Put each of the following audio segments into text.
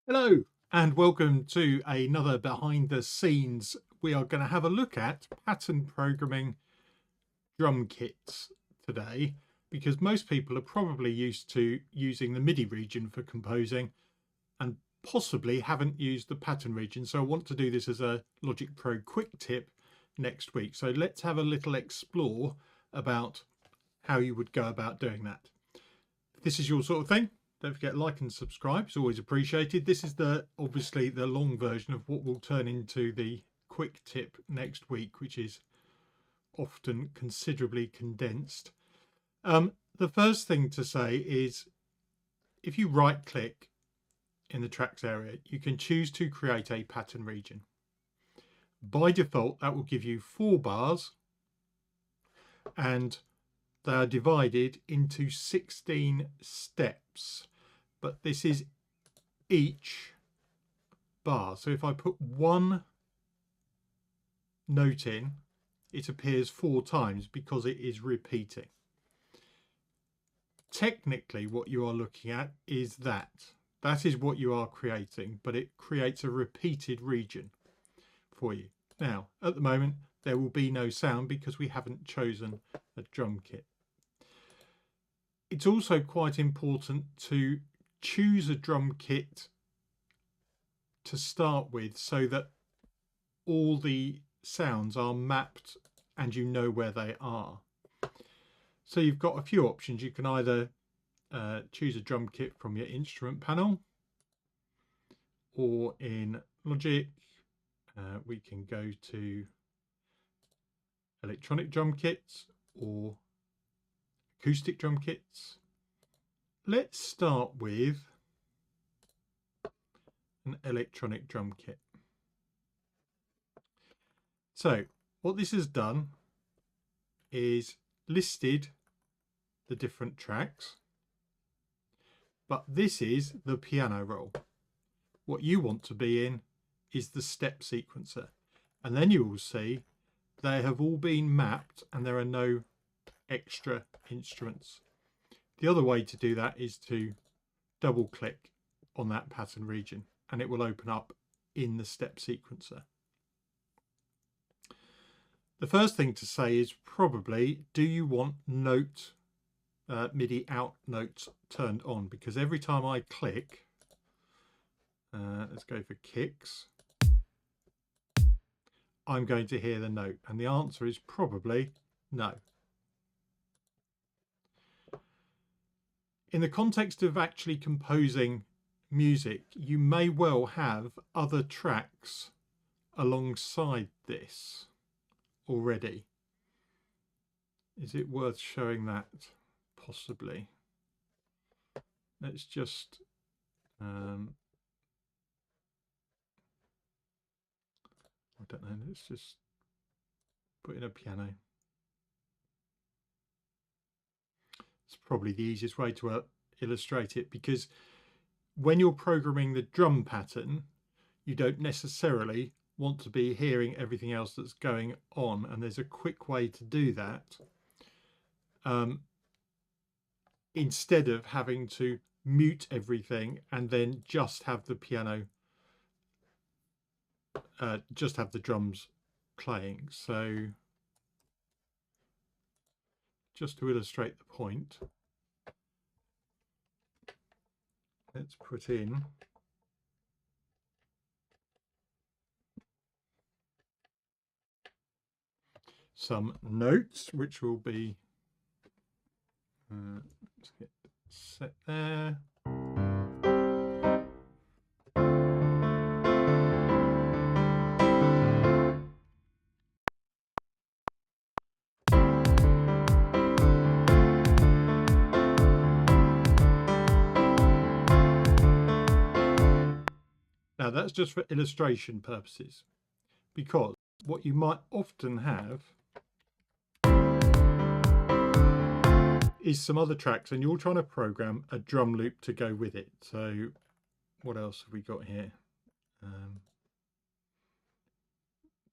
Hello and welcome to another behind the scenes. We are going to have a look at pattern programming drum kits today, because most people are probably used to using the MIDI region for composing and possibly haven't used the pattern region. So I want to do this as a Logic Pro quick tip next week. So let's have a little explore about how you would go about doing that. If this is your sort of thing, don't forget like and subscribe, it's always appreciated. This is obviously the long version of what will turn into the quick tip next week, which is often considerably condensed. The first thing to say is, if you right click in the tracks area, you can choose to create a pattern region. By default, that will give you 4 bars, and they are divided into 16 steps. But this is each bar. So if I put one note in, it appears 4 times because it is repeating. Technically, what you are looking at is that is what you are creating, but it creates a repeated region for you. Now, at the moment, there will be no sound because we haven't chosen a drum kit. It's also quite important to choose a drum kit to start with so that all the sounds are mapped and you know where they are. So you've got a few options. You can either choose a drum kit from your instrument panel, or in Logic we can go to electronic drum kits or acoustic drum kits. Let's start with an electronic drum kit. So what this has done is listed the different tracks, but this is the piano roll. What you want to be in is the step sequencer, and then you will see they have all been mapped and there are no extra instruments. The other way to do that is to double click on that pattern region and it will open up in the step sequencer. The first thing to say is probably, do you want MIDI out notes turned on? Because every time I click, let's go for kicks, I'm going to hear the note, and the answer is probably no. In the context of actually composing music, you may well have other tracks alongside this already. Is it worth showing that? Possibly. Let's just I don't know, let's just put in a piano. It's probably the easiest way to illustrate it, because when you're programming the drum pattern, you don't necessarily want to be hearing everything else that's going on, and there's a quick way to do that. Instead of having to mute everything and then just have the piano, just have the drums playing. So just to illustrate the point, let's put in some notes, which will be let's get set there. Now that's just for illustration purposes, because what you might often have is some other tracks and you're trying to program a drum loop to go with it. So what else have we got here?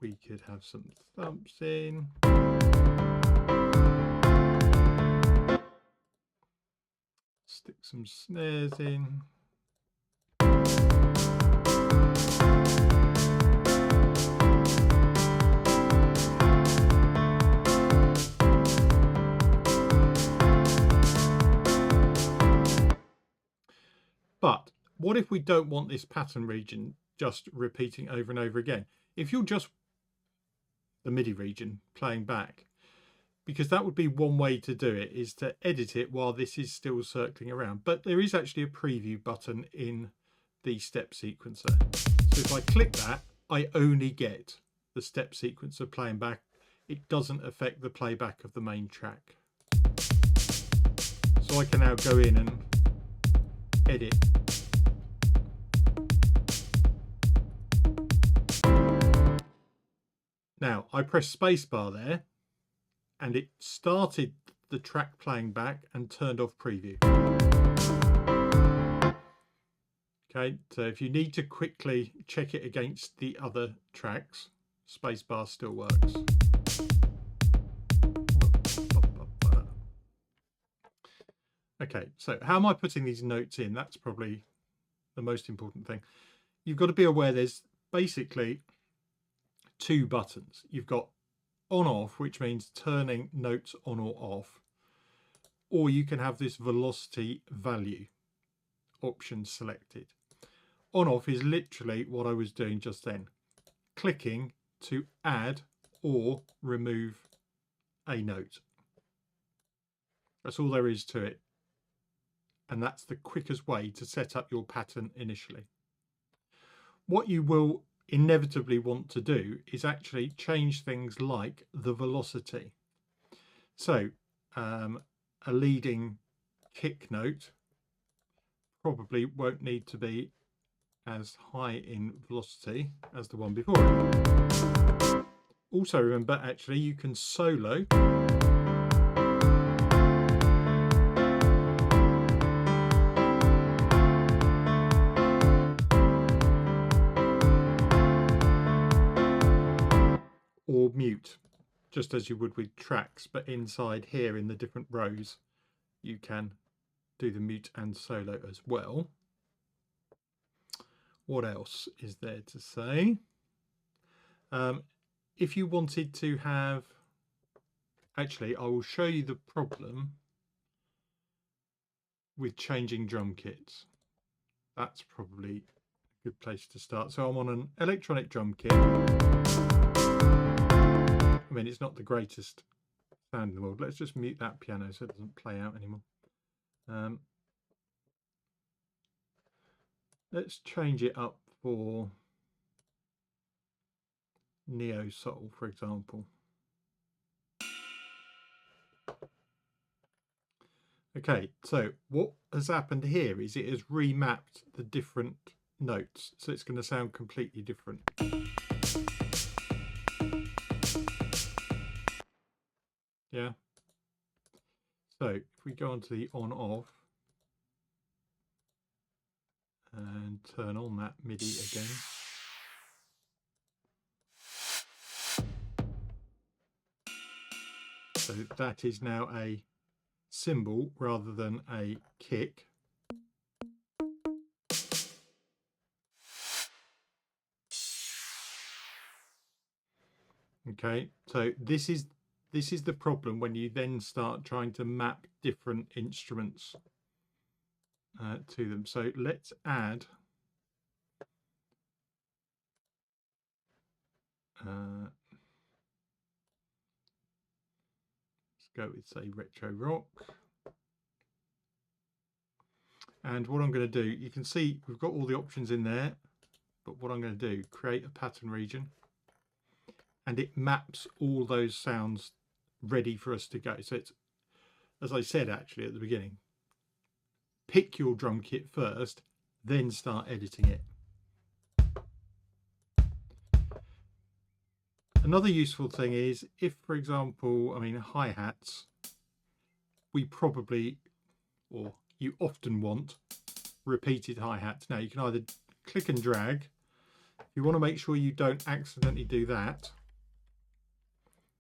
We could have some thumps in. Stick some snares in. But what if we don't want this pattern region just repeating over and over again? If you're just the MIDI region playing back, because that would be one way to do it, is to edit it while this is still circling around. But there is actually a preview button in the step sequencer. So if I click that, I only get the step sequencer playing back. It doesn't affect the playback of the main track. So I can now go in and edit. Now I press spacebar there and it started the track playing back and turned off preview. Okay, so if you need to quickly check it against the other tracks, spacebar still works. Okay, so how am I putting these notes in? That's probably the most important thing. You've got to be aware there's basically two buttons. You've got on off, which means turning notes on or off, or you can have this velocity value option selected. On off is literally what I was doing just then, clicking to add or remove a note. That's all there is to it. And that's the quickest way to set up your pattern initially. What you will inevitably want to do is actually change things like the velocity. So a leading kick note probably won't need to be as high in velocity as the one before it. Also remember, actually, you can solo or mute, just as you would with tracks, but inside here in the different rows you can do the mute and solo as well. What else is there to say? If you wanted to have, actually I will show you the problem with changing drum kits. That's probably a good place to start. So I'm on an electronic drum kit. I mean, it's not the greatest sound in the world. Let's just mute that piano so it doesn't play out anymore. Let's change it up for Neo Soul, for example. Okay, so what has happened here is it has remapped the different notes, so it's going to sound completely different. Yeah. So if we go onto the on off and turn on that MIDI again. So that is now a cymbal rather than a kick. Okay, so this is the problem when you then start trying to map different instruments to them. So let's add let's go with, say, retro rock. And what I'm going to do, you can see we've got all the options in there, but what I'm going to do, create a pattern region, and it maps all those sounds ready for us to go. So it's, as I said actually at the beginning, pick your drum kit first, then start editing it. Another useful thing is if, for example, I mean, hi-hats, we probably, or you often want repeated hi-hats. Now you can either click and drag. If you want to make sure you don't accidentally do that,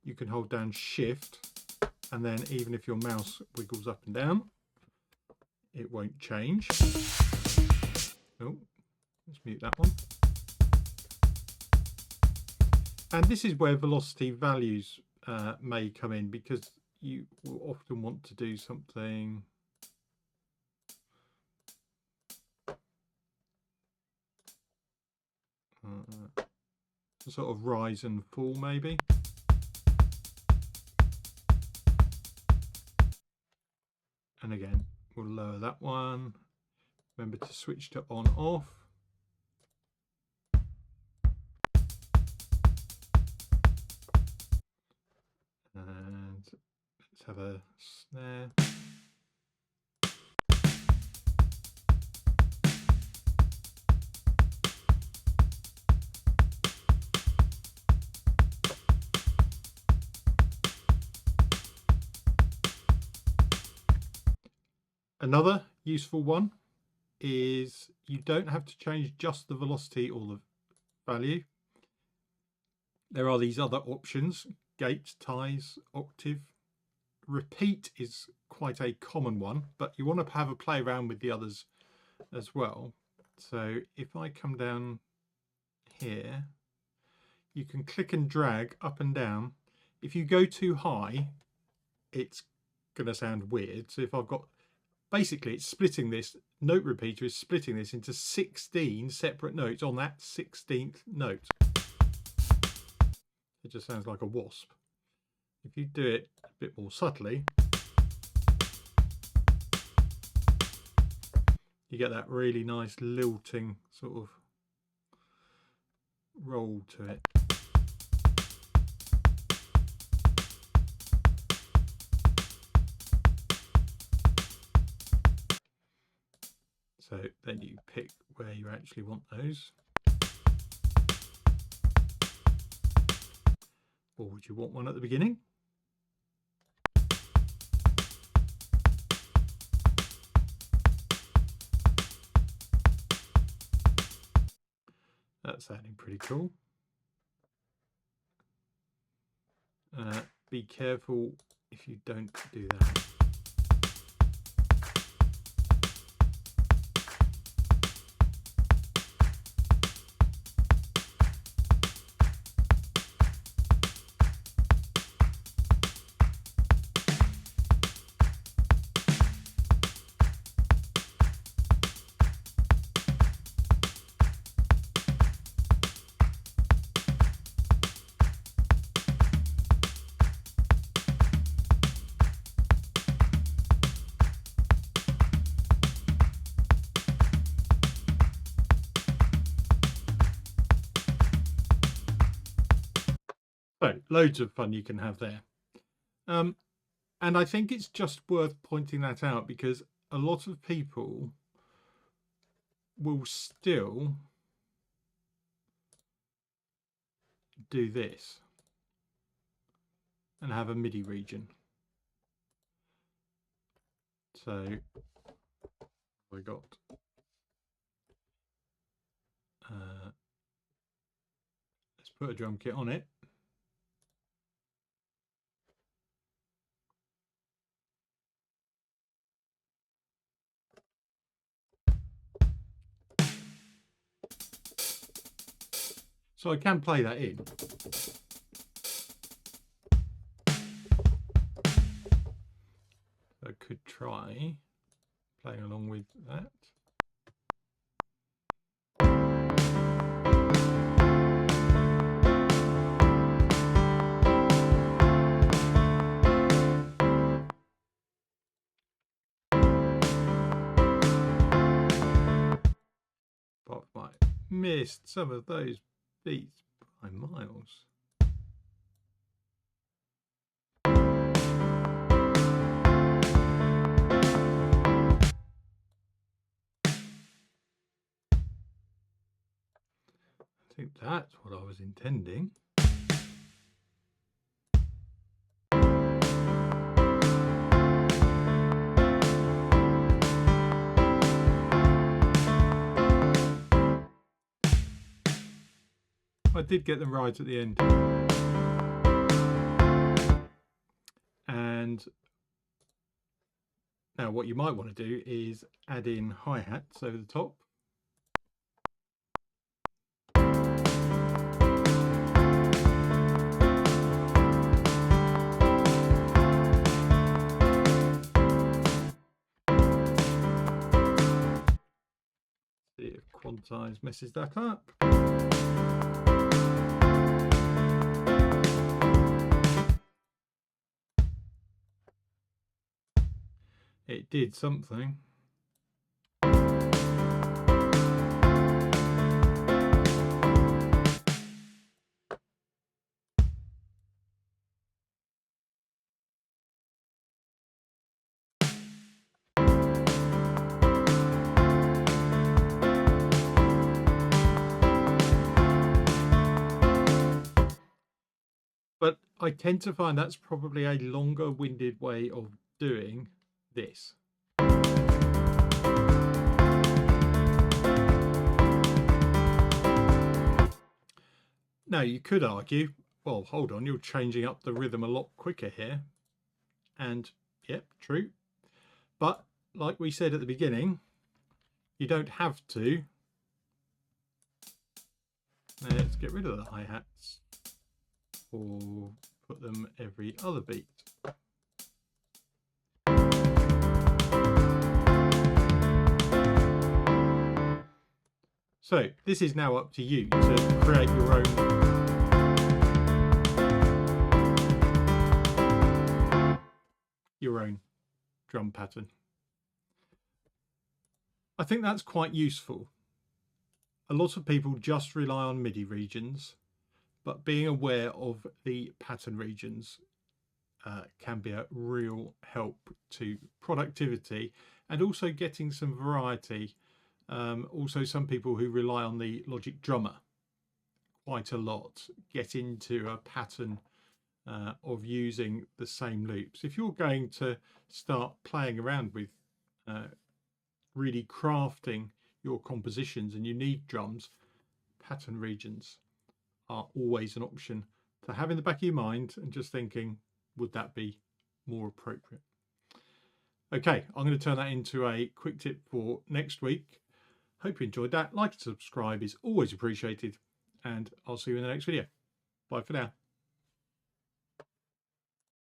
you can hold down Shift, and then even if your mouse wiggles up and down, it won't change. Oh, let's mute that one. And this is where velocity values may come in, because you will often want to do something. sort of rise and fall maybe. And again, we'll lower that one. Remember to switch to on off. And let's have a snare. Another useful one is you don't have to change just the velocity or the value. There are these other options: gate, ties, octave. Repeat is quite a common one, but you want to have a play around with the others as well. So if I come down here, you can click and drag up and down. If you go too high, it's going to sound weird. So if I've got, basically it's splitting this, note repeater is splitting this into 16 separate notes on that 16th note. It just sounds like a wasp. If you do it a bit more subtly, you get that really nice lilting sort of roll to it. So then you pick where you actually want those. Or would you want one at the beginning? That's sounding pretty cool. Be careful if you don't do that. So loads of fun you can have there. And I think it's just worth pointing that out because a lot of people will still do this and have a MIDI region. So we got let's put a drum kit on it. So I can play that in. I could try playing along with that. But I missed some of those beats by miles. I think that's what I was intending. I did get them right at the end. And now what you might want to do is add in hi-hats over the top. See if quantize messes that up. It did something. But I tend to find that's probably a longer winded way of doing this. Now you could argue, well, hold on, you're changing up the rhythm a lot quicker here. And yep, true. But like we said at the beginning, you don't have to. Let's get rid of the hi-hats or put them every other beat. So this is now up to you to create your own drum pattern. I think that's quite useful. A lot of people just rely on MIDI regions, but being aware of the pattern regions can be a real help to productivity and also getting some variety. Also, some people who rely on the Logic Drummer quite a lot get into a pattern of using the same loops. If you're going to start playing around with really crafting your compositions and you need drums, pattern regions are always an option to have in the back of your mind and just thinking, would that be more appropriate? Okay, I'm going to turn that into a quick tip for next week. Hope you enjoyed that. Like and subscribe is always appreciated, and I'll see you in the next video. Bye for now.